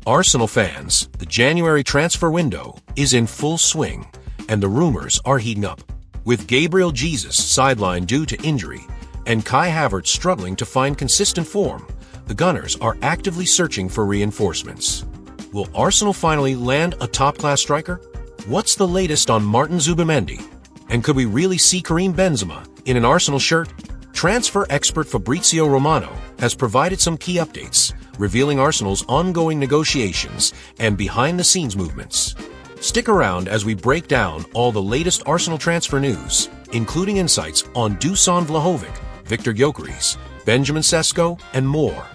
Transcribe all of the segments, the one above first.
Arsenal fans, the January transfer window is in full swing, and the rumors are heating up. With Gabriel Jesus sidelined due to injury, and Kai Havertz struggling to find consistent form, the Gunners are actively searching for reinforcements. Will Arsenal finally land a top-class striker? What's the latest on Martin Zubimendi? And could we really see Karim Benzema in an Arsenal shirt? Transfer expert Fabrizio Romano has provided some key updates, revealing Arsenal's ongoing negotiations and behind-the-scenes movements. Stick around as we break down all the latest Arsenal transfer news, including insights on Dusan Vlahovic, Viktor Gyokeres, Benjamin Sesko, and more.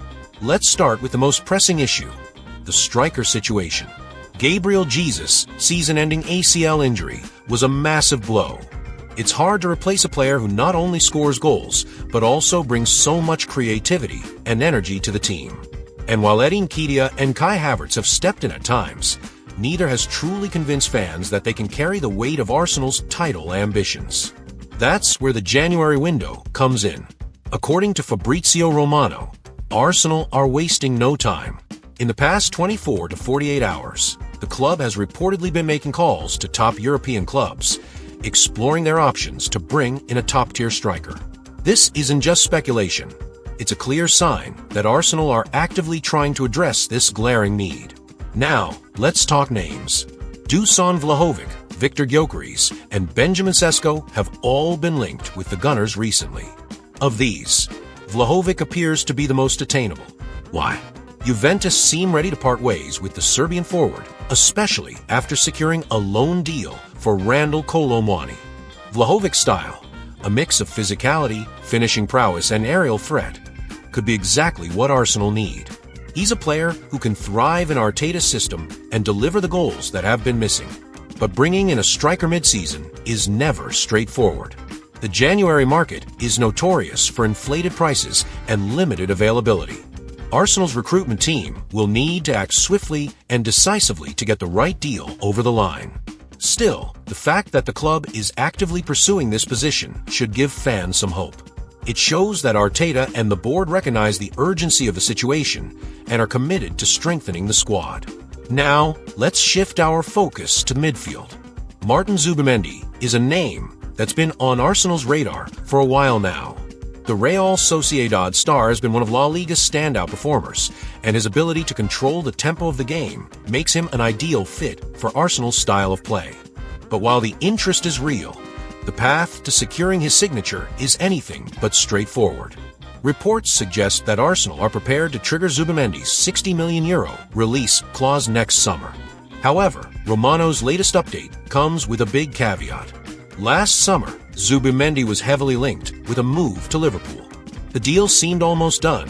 Let's start with the most pressing issue, the striker situation. Gabriel Jesus' season-ending ACL injury was a massive blow. It's hard to replace a player who not only scores goals, but also brings so much creativity and energy to the team. And while Edin Ketia and Kai Havertz have stepped in at times, neither has truly convinced fans that they can carry the weight of Arsenal's title ambitions. That's where the January window comes in. According to Fabrizio Romano, Arsenal are wasting no time. In the past 24 to 48 hours, the club has reportedly been making calls to top European clubs, exploring their options to bring in a top-tier striker. This isn't just speculation. It's a clear sign that Arsenal are actively trying to address this glaring need. Now, let's talk names. Dusan Vlahovic, Viktor Gyokeres, and Benjamin Sesko have all been linked with the Gunners recently. Of these, Vlahovic appears to be the most attainable. Why? Juventus seem ready to part ways with the Serbian forward, especially after securing a loan deal for Randal Kolo Muani. Vlahovic's style, a mix of physicality, finishing prowess, and aerial threat, could be exactly what Arsenal need. He's a player who can thrive in Arteta's system and deliver the goals that have been missing. But bringing in a striker mid-season is never straightforward. The January market is notorious for inflated prices and limited availability. Arsenal's recruitment team will need to act swiftly and decisively to get the right deal over the line. Still, the fact that the club is actively pursuing this position should give fans some hope. It shows that Arteta and the board recognize the urgency of the situation and are committed to strengthening the squad. Now, let's shift our focus to midfield. Martin Zubimendi is a name that's been on Arsenal's radar for a while now. The Real Sociedad star has been one of La Liga's standout performers, and his ability to control the tempo of the game makes him an ideal fit for Arsenal's style of play. But while the interest is real, the path to securing his signature is anything but straightforward. Reports suggest that Arsenal are prepared to trigger Zubimendi's €60 million release clause next summer. However, Romano's latest update comes with a big caveat. Last summer, Zubimendi was heavily linked with a move to Liverpool. The deal seemed almost done,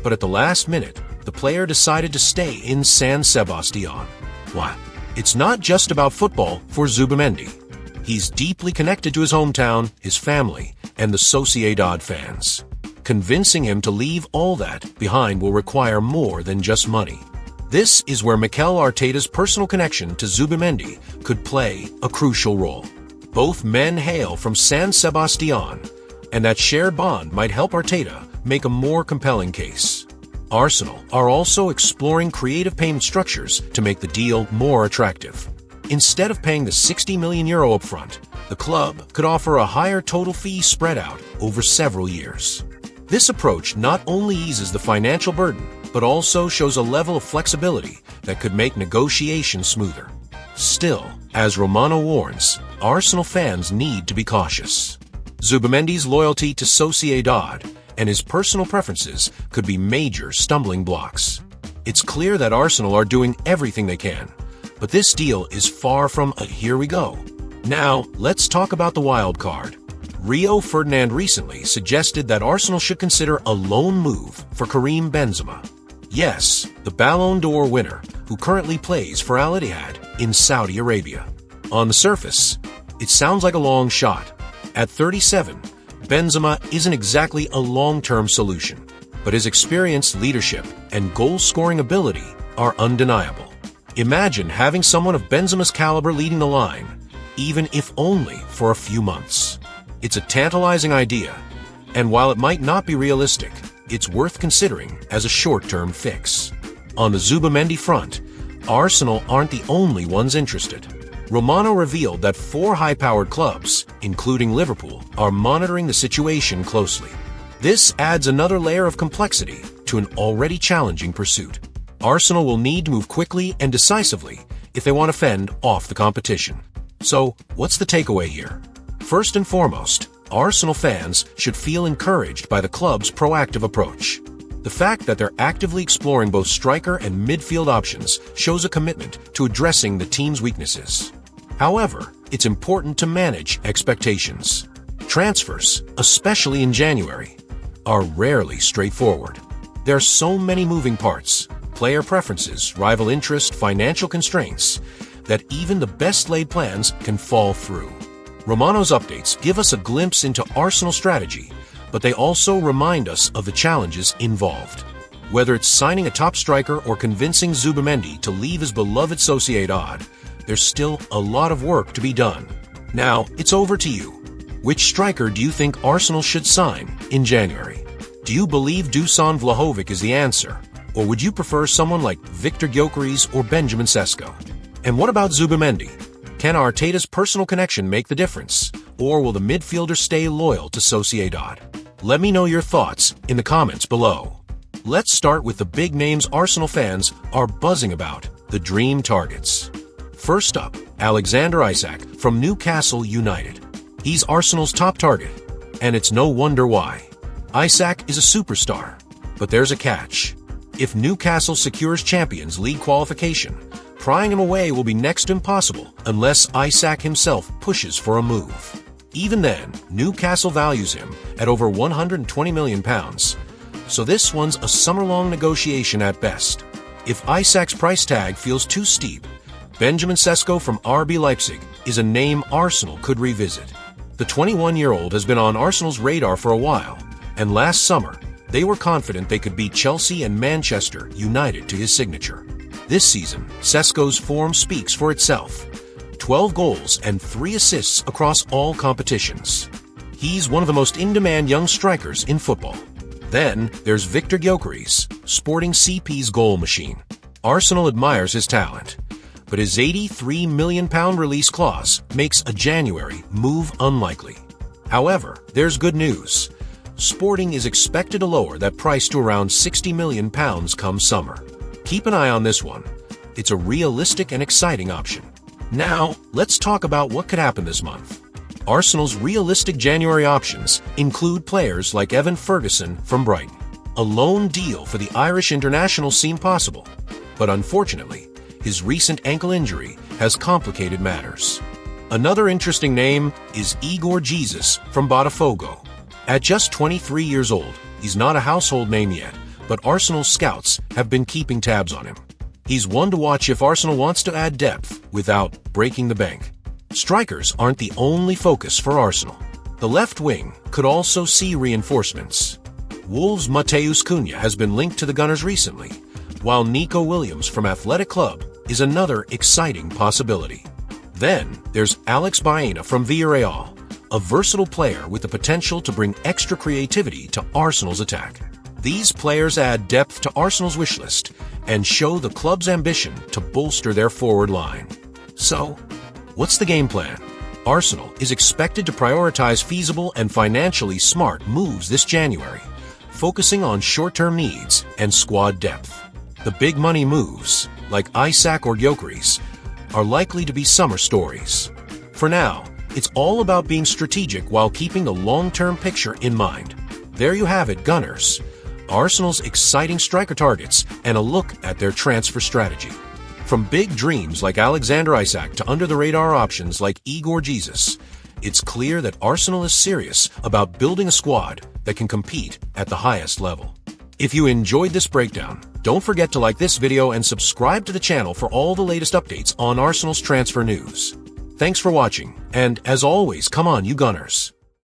but at the last minute, the player decided to stay in San Sebastián. Why? It's not just about football for Zubimendi. He's deeply connected to his hometown, his family, and the Sociedad fans. Convincing him to leave all that behind will require more than just money. This is where Mikel Arteta's personal connection to Zubimendi could play a crucial role. Both men hail from San Sebastián, and that shared bond might help Arteta make a more compelling case. Arsenal are also exploring creative payment structures to make the deal more attractive. Instead of paying the €60 million upfront, the club could offer a higher total fee spread out over several years. This approach not only eases the financial burden, but also shows a level of flexibility that could make negotiations smoother. Still, as Romano warns, Arsenal fans need to be cautious. Zubimendi's loyalty to Sociedad and his personal preferences could be major stumbling blocks. It's clear that Arsenal are doing everything they can, but this deal is far from a here we go. Now, let's talk about the wild card. Rio Ferdinand recently suggested that Arsenal should consider a loan move for Karim Benzema. Yes, the Ballon d'Or winner, who currently plays for Al Ittihad in Saudi Arabia. On the surface, it sounds like a long shot. At 37, Benzema isn't exactly a long-term solution, but his experience, leadership, and goal-scoring ability are undeniable. Imagine having someone of Benzema's caliber leading the line, even if only for a few months. It's a tantalizing idea, and while it might not be realistic, it's worth considering as a short-term fix. On the Zubimendi front, Arsenal aren't the only ones interested. Romano revealed that 4 high-powered clubs, including Liverpool, are monitoring the situation closely. This adds another layer of complexity to an already challenging pursuit. Arsenal will need to move quickly and decisively if they want to fend off the competition. So, what's the takeaway here? First and foremost, Arsenal fans should feel encouraged by the club's proactive approach. The fact that they're actively exploring both striker and midfield options shows a commitment to addressing the team's weaknesses. However, it's important to manage expectations. Transfers, especially in January, are rarely straightforward. There are so many moving parts, player preferences, rival interest, financial constraints, that even the best-laid plans can fall through. Romano's updates give us a glimpse into Arsenal's strategy, but they also remind us of the challenges involved. Whether it's signing a top striker or convincing Zubimendi to leave his beloved Sociedad, there's still a lot of work to be done. Now, it's over to you. Which striker do you think Arsenal should sign in January? Do you believe Dusan Vlahovic is the answer, or would you prefer someone like Viktor Gyokeres or Benjamin Sesko? And what about Zubimendi? Can Arteta's personal connection make the difference, or will the midfielder stay loyal to Sociedad? Let me know your thoughts in the comments below. Let's start with the big names Arsenal fans are buzzing about, the dream targets. First up, Alexander Isak from Newcastle United. He's Arsenal's top target, and it's no wonder why. Isak is a superstar, but there's a catch. If Newcastle secures Champions League qualification, prying him away will be next to impossible unless Isak himself pushes for a move. Even then, Newcastle values him at over £120 million, so this one's a summer-long negotiation at best. If Isak's price tag feels too steep, Benjamin Sesko from RB Leipzig is a name Arsenal could revisit. The 21-year-old has been on Arsenal's radar for a while, and last summer, they were confident they could beat Chelsea and Manchester United to his signature. This season, Sesko's form speaks for itself. 12 goals and 3 assists across all competitions. He's one of the most in-demand young strikers in football. Then, there's Viktor Gyokeres, Sporting CP's goal machine. Arsenal admires his talent, but his £83 million release clause makes a January move unlikely. However, there's good news. Sporting is expected to lower that price to around £60 million come summer. Keep an eye on this one. It's a realistic and exciting option. Now, let's talk about what could happen this month. Arsenal's realistic January options include players like Evan Ferguson from Brighton. A loan deal for the Irish international seemed possible, but unfortunately, his recent ankle injury has complicated matters. Another interesting name is Viktor Jesus from Botafogo. At just 23 years old, he's not a household name yet, but Arsenal scouts have been keeping tabs on him. He's one to watch if Arsenal wants to add depth without breaking the bank. Strikers aren't the only focus for Arsenal. The left wing could also see reinforcements. Wolves' Matheus Cunha has been linked to the Gunners recently, while Nico Williams from Athletic Club is another exciting possibility. Then, there's Alex Baena from Villarreal, a versatile player with the potential to bring extra creativity to Arsenal's attack. These players add depth to Arsenal's wish list and show the club's ambition to bolster their forward line. So, what's the game plan? Arsenal is expected to prioritize feasible and financially smart moves this January, focusing on short-term needs and squad depth. The big money moves, like Isak or Gyokeres, are likely to be summer stories. For now, it's all about being strategic while keeping the long-term picture in mind. There you have it, Gunners. Arsenal's exciting striker targets and a look at their transfer strategy. From big dreams like Alexander Isak to under-the-radar options like Viktor Jesus, it's clear that Arsenal is serious about building a squad that can compete at the highest level. If you enjoyed this breakdown, don't forget to like this video and subscribe to the channel for all the latest updates on Arsenal's transfer news. Thanks for watching, and as always, come on, you Gunners.